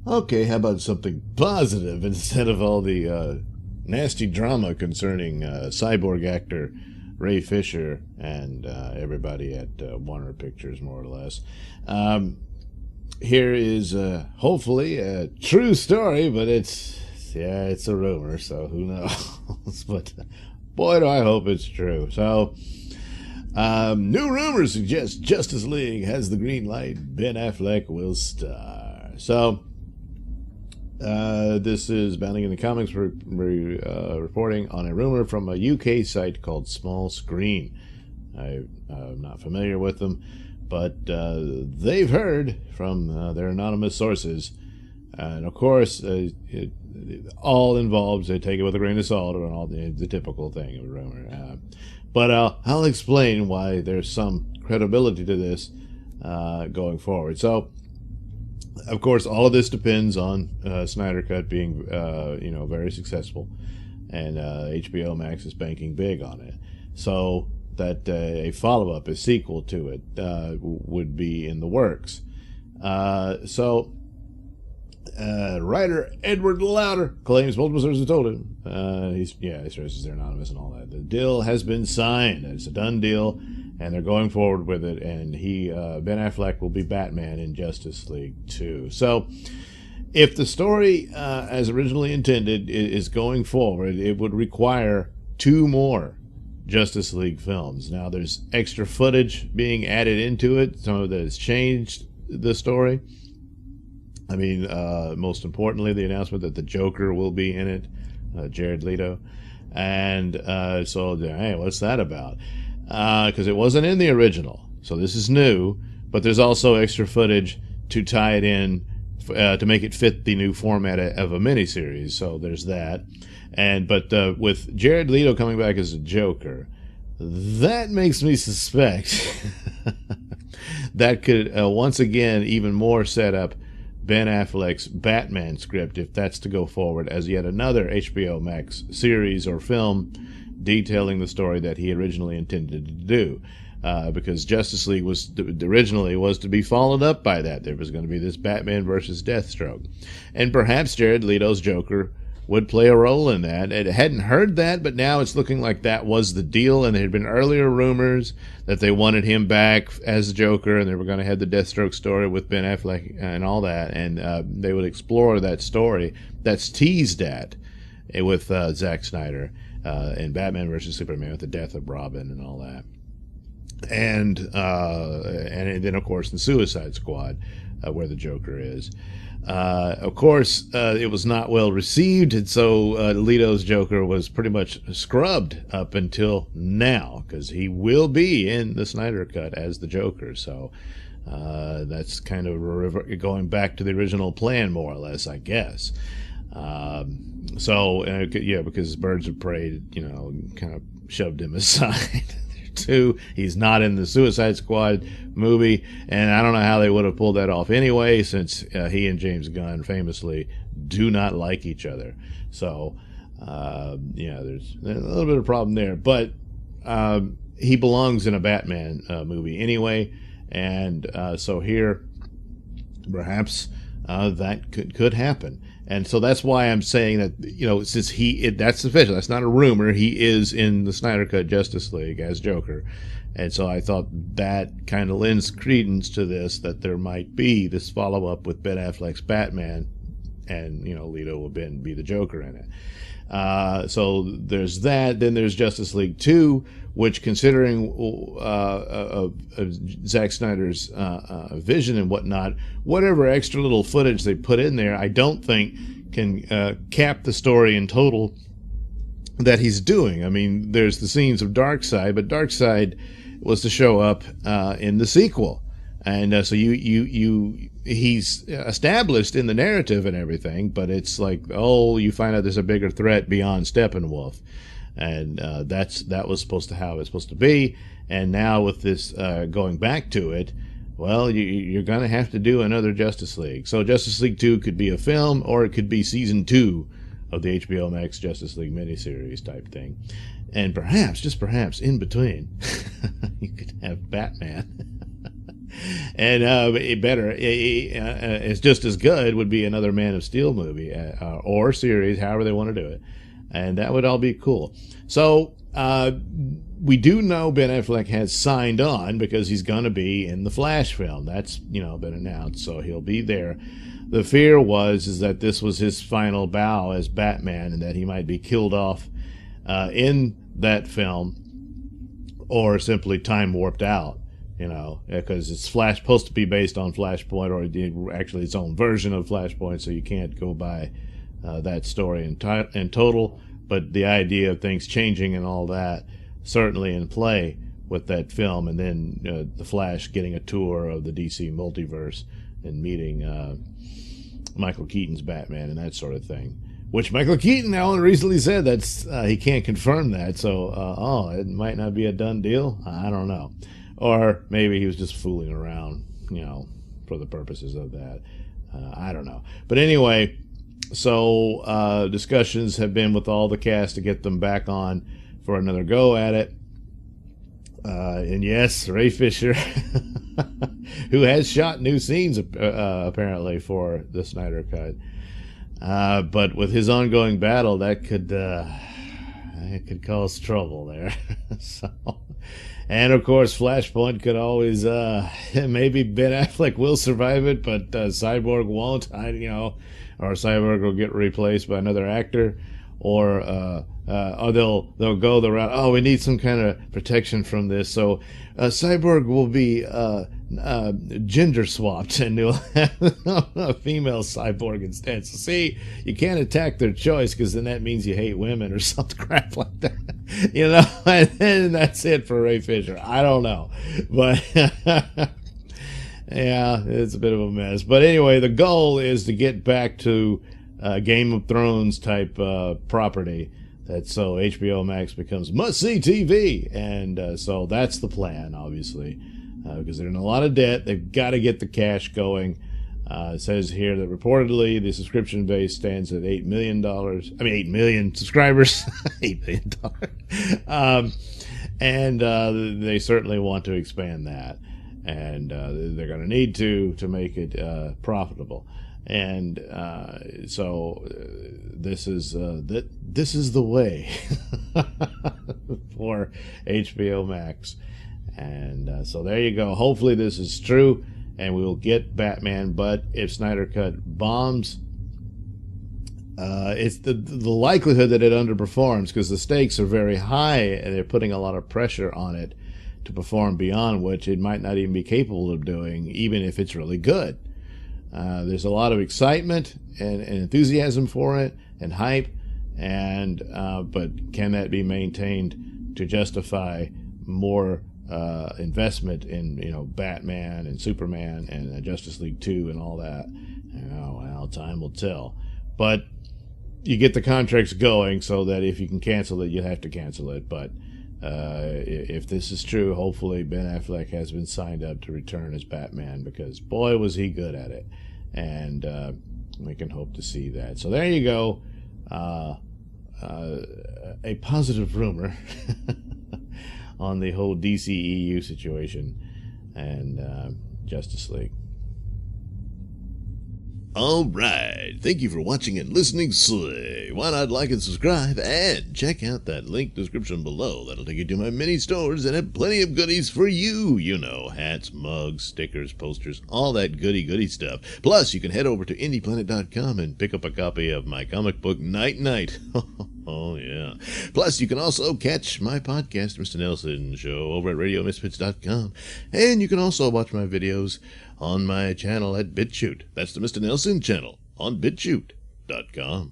Okay, how about something positive instead of all the nasty drama concerning cyborg actor Ray Fisher and everybody at Warner Pictures, more or less. Um, Here is hopefully a true story, but it's a rumor, so who knows? But boy, do I hope it's true. So, new rumors suggest Justice League has the green light. Ben Affleck will star. So, this is Bounding in the Comics reporting on a rumor from a UK site called Small Screen. I'm not familiar with them, but they've heard from their anonymous sources. And of course, it all involves, they take it with a grain of salt, or all the typical thing of a rumor. But I'll explain why there's some credibility to this going forward. So, of course, all of this depends on Snyder Cut being, very successful, and HBO Max is banking big on it. So that a follow-up, a sequel to it, would be in the works. Writer Edward Lauder claims multiple sources have told him. He stresses they're anonymous and all that. The deal has been signed. It's a done deal, and they're going forward with it. And Ben Affleck will be Batman in Justice League 2. So, if the story, as originally intended, is going forward, it would require 2 more Justice League films. Now, there's extra footage being added into it. Some of that has changed the story. I mean, most importantly, the announcement that the Joker will be in it, Jared Leto. And so, hey, what's that about? Because it wasn't in the original. So this is new, but there's also extra footage to tie it in, to make it fit the new format of a miniseries. So there's that. But with Jared Leto coming back as a Joker, that makes me suspect that could, once again, even more set up Ben Affleck's Batman script, if that's to go forward, as yet another HBO Max series or film detailing the story that he originally intended to do. Because Justice League originally was to be followed up by that. There was going to be this Batman versus Deathstroke. And perhaps Jared Leto's Joker would play a role in that. I hadn't heard that, but now it's looking like that was the deal, and there had been earlier rumors that they wanted him back as Joker, and they were going to have the Deathstroke story with Ben Affleck and all that, and they would explore that story that's teased at with Zack Snyder in Batman versus Superman with the death of Robin and all that. And then, of course, in Suicide Squad, where the Joker is. Of course, it was not well received, and so Leto's Joker was pretty much scrubbed up until now, because he will be in the Snyder Cut as the Joker. So that's kind of going back to the original plan, more or less, I guess. Because Birds of Prey, kind of shoved him aside. Too. He's not in the Suicide Squad movie, and I don't know how they would have pulled that off anyway, since he and James Gunn famously do not like each other. So, there's a little bit of a problem there. But he belongs in a Batman movie anyway, and so here, perhaps that could happen. And so that's why I'm saying that, since that's official, that's not a rumor, he is in the Snyder Cut Justice League as Joker. And so I thought that kind of lends credence to this, that there might be this follow-up with Ben Affleck's Batman, and, Leto will be the Joker in it. So there's that. Then there's Justice League 2, which, considering Zack Snyder's vision and whatnot, whatever extra little footage they put in there, I don't think can cap the story in total that he's doing. I mean, there's the scenes of Darkseid, but Darkseid was to show up in the sequel. And so he's established in the narrative and everything, but it's like, you find out there's a bigger threat beyond Steppenwolf. And that was supposed to how it's supposed to be. And now with this going back to it, well, you're going to have to do another Justice League. So Justice League 2 could be a film, or it could be season 2 of the HBO Max Justice League miniseries type thing. And perhaps, just perhaps, in between, you could have Batman And it's just as good would be another Man of Steel movie or series, however they want to do it. And that would all be cool. So we do know Ben Affleck has signed on because he's going to be in the Flash film. That's, been announced, so he'll be there. The fear is that this was his final bow as Batman and that he might be killed off in that film or simply time warped out, because it's supposed to be based on Flashpoint, or actually its own version of Flashpoint, so you can't go by that story in total. But the idea of things changing and all that certainly in play with that film, and then the Flash getting a tour of the DC multiverse and meeting Michael Keaton's Batman and that sort of thing. Which Michael Keaton now recently said that's he can't confirm that, so it might not be a done deal. I don't know, or maybe he was just fooling around, for the purposes of that. I don't know, but anyway, so discussions have been with all the cast to get them back on for another go at it. And yes, Ray Fisher, who has shot new scenes apparently for the Snyder Cut. But with his ongoing battle, that could cause trouble there. And of course, Flashpoint could always maybe Ben Affleck will survive it, but Cyborg won't. Or Cyborg will get replaced by another actor, or they'll go the route. Oh, we need some kind of protection from this, so Cyborg will be gender swapped, and you'll have a female cyborg instead. So see, you can't attack their choice, because then that means you hate women or something crap like that. And that's it for Ray Fisher. I don't know, but yeah, it's a bit of a mess. But anyway, the goal is to get back to Game of Thrones type property. So HBO Max becomes must-see TV, and so that's the plan, obviously, because they're in a lot of debt. They've got to get the cash going. It says here that reportedly the subscription base stands at $8 million. 8 million subscribers. $8 million. And they certainly want to expand that, and they're going to need to make it profitable. And so this is the way for HBO Max. And so there you go. Hopefully this is true, and we will get Batman. But if Snyder Cut bombs, it's the likelihood that it underperforms, because the stakes are very high, and they're putting a lot of pressure on it to perform beyond which it might not even be capable of doing, even if it's really good. There's a lot of excitement and enthusiasm for it and hype, but can that be maintained to justify more investment in Batman and Superman and Justice League 2 and all that? Well, time will tell. But you get the contracts going so that if you can cancel it, you have to cancel it. But if this is true, hopefully Ben Affleck has been signed up to return as Batman, because boy was he good at it, and we can hope to see that. So there you go, a positive rumor on the whole DCEU situation and Justice League. Alright, thank you for watching and listening. Why not like and subscribe, and check out that link description below. That'll take you to my mini stores and have plenty of goodies for you. Hats, mugs, stickers, posters, all that goody stuff. Plus, you can head over to indieplanet.com and pick up a copy of my comic book Night Night. Oh, yeah. Plus, you can also catch my podcast, Mr Nailsin Show, over at RadioMisfits.com. And you can also watch my videos on my channel at BitChute. That's the Mr Nailsin channel on BitChute.com.